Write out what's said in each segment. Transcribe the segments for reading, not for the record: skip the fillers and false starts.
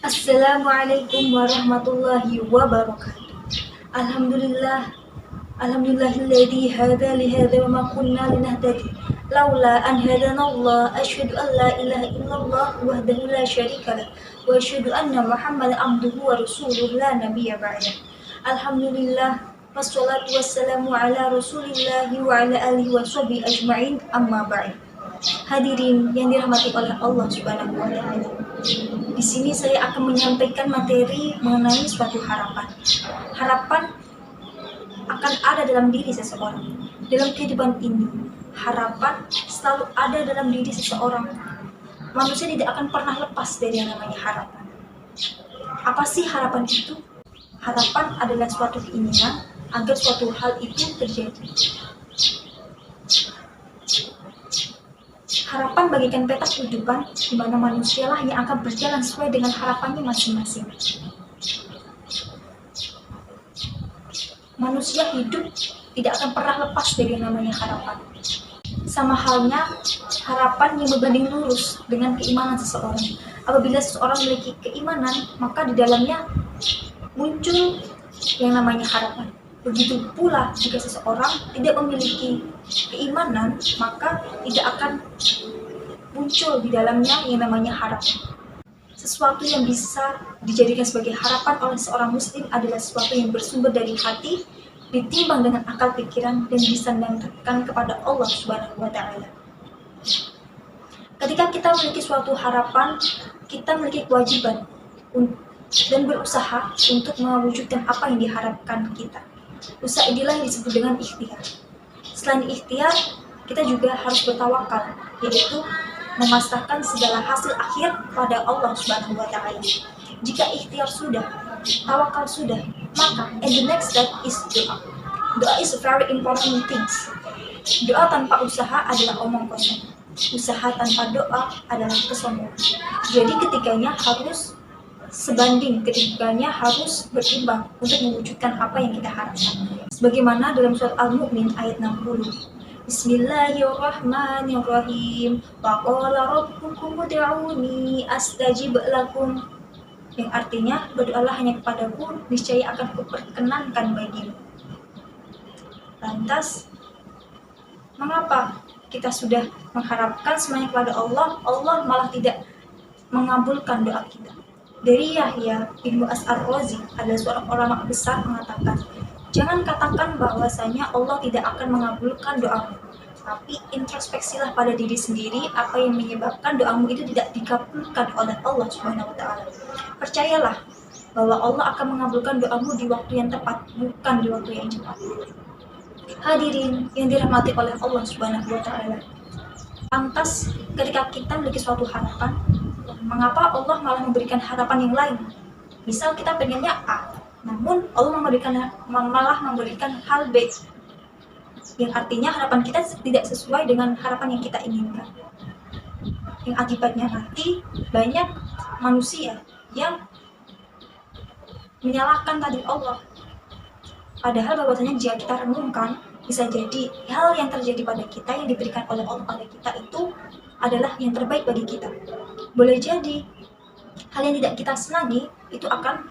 Assalamualaikum warahmatullahi wabarakatuh. Alhamdulillah, alhamdulillahilladzi hada li hadza wa ma kunna linahtadi laula an hadanallah asyhadu an la ilaha illallah wahdahu la syarika lah wa asyhadu anna muhammadan abduhu wa rasuluhu la nabiyya ba'da. Alhamdulillah wassalatu wassalamu ala rasulillahi wa ala alihi wa sahbihi ajma'in amma ba'd. Hadirin yang dirahmati oleh Allah Subhanahu wa taala. Di sini saya akan menyampaikan materi mengenai suatu harapan. Harapan akan ada dalam diri seseorang. Dalam kehidupan ini, harapan selalu ada dalam diri seseorang. Manusia tidak akan pernah lepas dari yang namanya harapan. Apa sih harapan itu? Harapan adalah suatu keinginan agar suatu hal itu terjadi. Harapan bagikan peta kehidupan di mana manusialah yang akan berjalan sesuai dengan harapannya masing-masing. Manusia hidup tidak akan pernah lepas dari yang namanya harapan. Sama halnya harapan yang berbanding lurus dengan keimanan seseorang. Apabila seseorang memiliki keimanan, maka di dalamnya muncul yang namanya harapan. Begitu pula jika seseorang tidak memiliki keimanan, maka tidak akan muncul di dalamnya yang namanya harapan. Sesuatu yang bisa dijadikan sebagai harapan oleh seorang muslim adalah sesuatu yang bersumber dari hati, ditimbang dengan akal pikiran, dan disandangkan kepada Allah Subhanahu wa taala. Ketika kita memiliki suatu harapan, kita memiliki kewajiban dan berusaha untuk mewujudkan apa yang diharapkan kita. Usaha inilah yang disebut dengan ikhtiar. Selain ikhtiar, kita juga harus bertawakal, yaitu memasrahkan segala hasil akhir pada Allah Subhanahu wa taala. Jika ikhtiar sudah, tawakal sudah, maka the next step is doa. Doa is a very important thing. Doa tanpa usaha adalah omong kosong. Usaha tanpa doa adalah kesombongan. Jadi ketiganya harus sebanding, ketiganya harus berimbang untuk mewujudkan apa yang kita harapkan. Sebagaimana dalam surat Al-Mu'min ayat 60. Bismillahirrahmanirrahim. Wa qala rabbukum ud'uni astajib lakum. Yang artinya, berdoalah hanya kepadaku, niscaya akan kuperkenankan bagimu. Lantas, mengapa kita sudah mengharapkan semuanya kepada Allah, Allah malah tidak mengabulkan doa kita? Dari Yahya bin Mu'adz Ar-Razi, adalah seorang ulama besar, mengatakan, jangan katakan bahwasanya Allah tidak akan mengabulkan doamu, tapi introspeksilah pada diri sendiri apa yang menyebabkan doamu itu tidak dikabulkan oleh Allah Subhanahu wa taala. Percayalah bahwa Allah akan mengabulkan doamu di waktu yang tepat, bukan di waktu yang cepat. Hadirin yang dirahmati oleh Allah Subhanahu wa taala. Lantas ketika kita memiliki suatu harapan, mengapa Allah malah memberikan harapan yang lain? Misal kita pengennya A, namun Allah malah memberikan hal B, yang artinya harapan kita tidak sesuai dengan harapan yang kita inginkan. Yang akibatnya nanti banyak manusia yang menyalahkan tadi Allah. Padahal bahwasanya jika kita renungkan, bisa jadi hal yang terjadi pada kita yang diberikan oleh Allah pada kita itu adalah yang terbaik bagi kita. Boleh jadi hal yang tidak kita senangi itu akan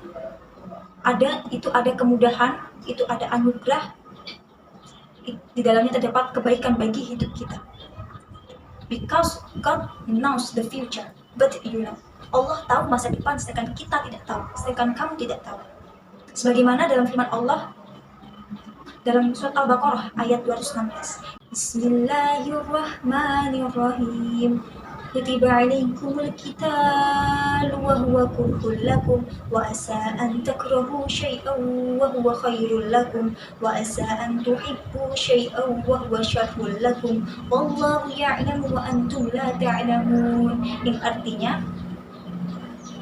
ada kemudahan, itu ada anugerah, di dalamnya terdapat kebaikan bagi hidup kita. Because God knows the future, but you know. Allah tahu masa depan, sedangkan kita tidak tahu, sedangkan kamu tidak tahu. Sebagaimana dalam firman Allah dalam surat Al-Baqarah ayat 216. Bismillahirrahmanirrahim. Kutiba alaikumul qital wa huwa kurhul lakum wa asa an takrahu syai'an wa huwa khairul lakum wa asa an tuhibbu syai'an wa huwa syarrul lakum wallahu ya'lamu wa antum la ta'lamun. Yang artinya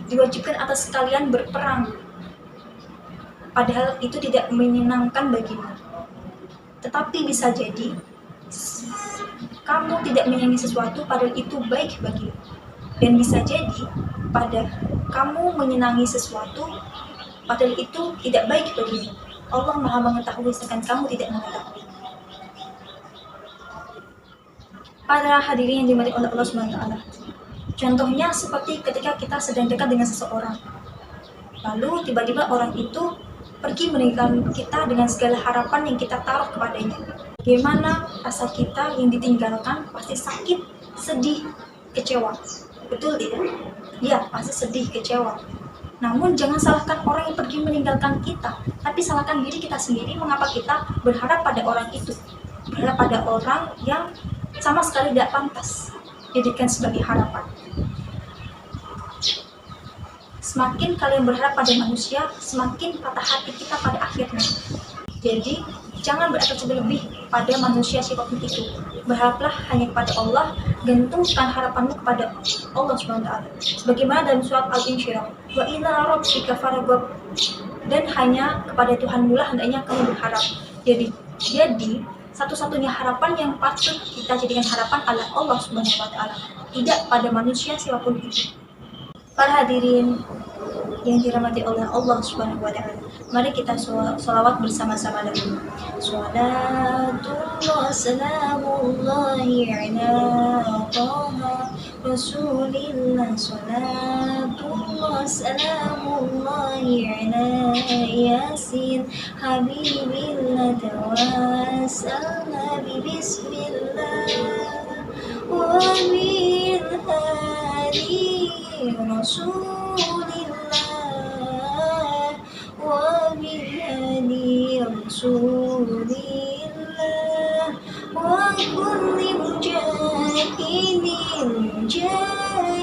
diwajibkan atas kalian berperang, padahal itu tidak menyenangkan bagimu. Tetapi bisa jadi kamu tidak menyenangi sesuatu padahal itu baik bagimu. Dan bisa jadi pada kamu menyenangi sesuatu padahal itu tidak baik bagimu. Allah Maha mengetahui sedangkan kamu tidak mengetahui. Para hadirin yang dimiliki oleh Allah Subhanahu wa taala. Contohnya seperti ketika kita sedang dekat dengan seseorang, Lalu tiba-tiba orang itu pergi meninggalkan kita dengan segala harapan yang kita taruh kepadanya. Bagaimana rasa kita yang ditinggalkan? Pasti sakit, sedih, kecewa. Betul tidak? Ya, pasti sedih, kecewa. Namun jangan salahkan orang yang pergi meninggalkan kita, tapi salahkan diri kita sendiri mengapa kita berharap pada orang itu. Berharap pada orang yang sama sekali tidak pantas jadikan sebagai harapan. Semakin kalian berharap pada manusia, semakin patah hati kita pada akhirnya. Jadi, jangan berasumsi lebih pada manusia siapapun itu. Berharaplah hanya kepada Allah, gantungkan harapanmu kepada Allah SWT. Sebagaimana dalam surat Al-Insyirah, wa ila rabbika farghab, dan hanya kepada Tuhanmu lah hendaknya kamu berharap. Jadi satu-satunya harapan yang patut kita jadikan harapan adalah Allah SWT, tidak pada manusia siapapun itu. Para hadirin yang dirahmati oleh Allah Subhanahu wa taala, mari kita sholawat bersama-sama dulu. Salatullah salamullahi ala taha Rasulillah, salatullah salamullahi ala Yasin Habibillah, tawassalna bismillah wa bil hadi Rasulillah wa bihadi Rasulillah wa kulli mujahidin lillah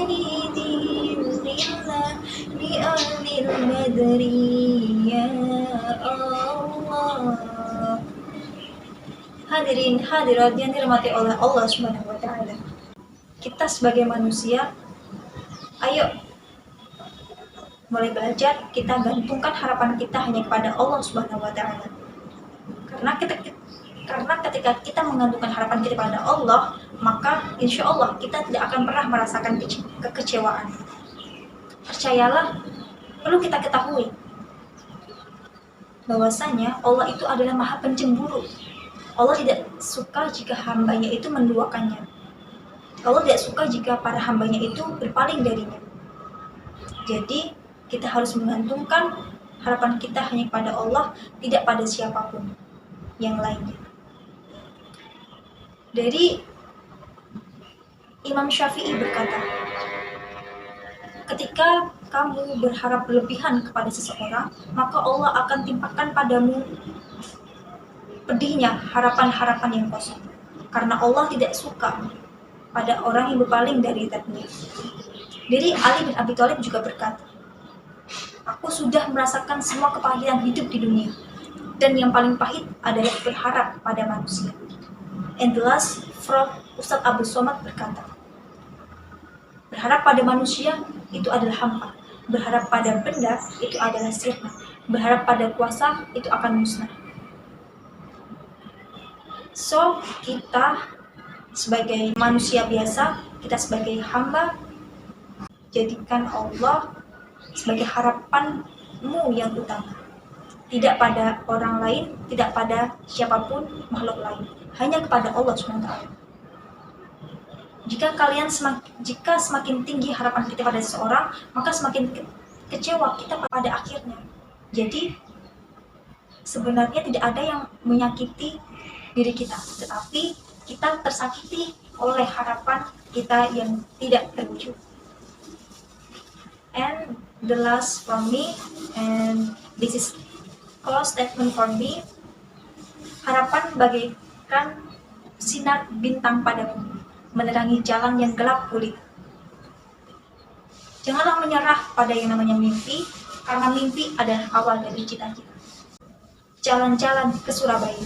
bi ahlil badri ya Allah. Hadirin hadirat yang dirahmati oleh Allah Subhanahu wa taala, kita sebagai manusia, ayo mulai belajar kita gantungkan harapan kita hanya kepada Allah Subhanahu wa taala. Karena ketika kita menggantungkan harapan kita kepada Allah, maka insya Allah kita tidak akan pernah merasakan kekecewaan. Percayalah, perlu kita ketahui bahwasanya Allah itu adalah Maha Pencemburu. Allah tidak suka jika hambanya itu menduakannya. Allah tidak suka jika para hambanya itu berpaling darinya. Jadi kita harus menggantungkan harapan kita hanya kepada Allah, tidak pada siapapun yang lainnya. Dari Imam Syafi'i berkata, ketika kamu berharap berlebihan kepada seseorang, maka Allah akan timpakan padamu pedihnya harapan-harapan yang kosong. Karena Allah tidak suka pada orang yang berpaling dari zat-Nya. Dari Ali bin Abi Thalib juga berkata, aku sudah merasakan semua kepahitan hidup di dunia, dan yang paling pahit adalah berharap pada manusia. And the last from Ustadz Abu Somad berkata, berharap pada manusia itu adalah hampa, berharap pada benda itu adalah sirna, berharap pada kuasa itu akan musnah. So, kita sebagai manusia biasa, kita sebagai hamba, jadikan Allah sebagai harapanmu yang utama. Tidak pada orang lain, tidak pada siapapun makhluk lain, hanya kepada Allah SWT. Jika semakin tinggi harapan kita pada seseorang, maka semakin kecewa kita pada akhirnya. Jadi sebenarnya tidak ada yang menyakiti diri kita, tetapi kita tersakiti oleh harapan kita yang tidak terwujud. And the last from me, and this is close statement for me, harapan bagaikan sinar bintang padamu, menerangi jalan yang gelap gulita. Janganlah menyerah pada yang namanya mimpi, karena mimpi adalah awal dari cita-cita. Jalan-jalan ke Surabaya,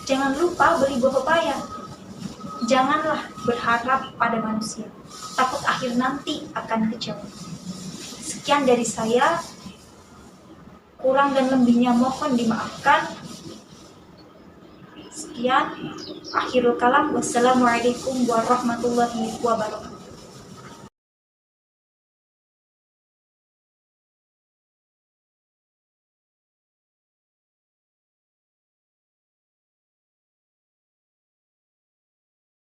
jangan lupa beli buah pepaya. Janganlah berharap pada manusia, takut akhir nanti akan kecewa. Sekian dari saya, kurang dan lebihnya mohon dimaafkan. Sekian, akhirul kalam. Wassalamualaikum warahmatullahi wabarakatuh.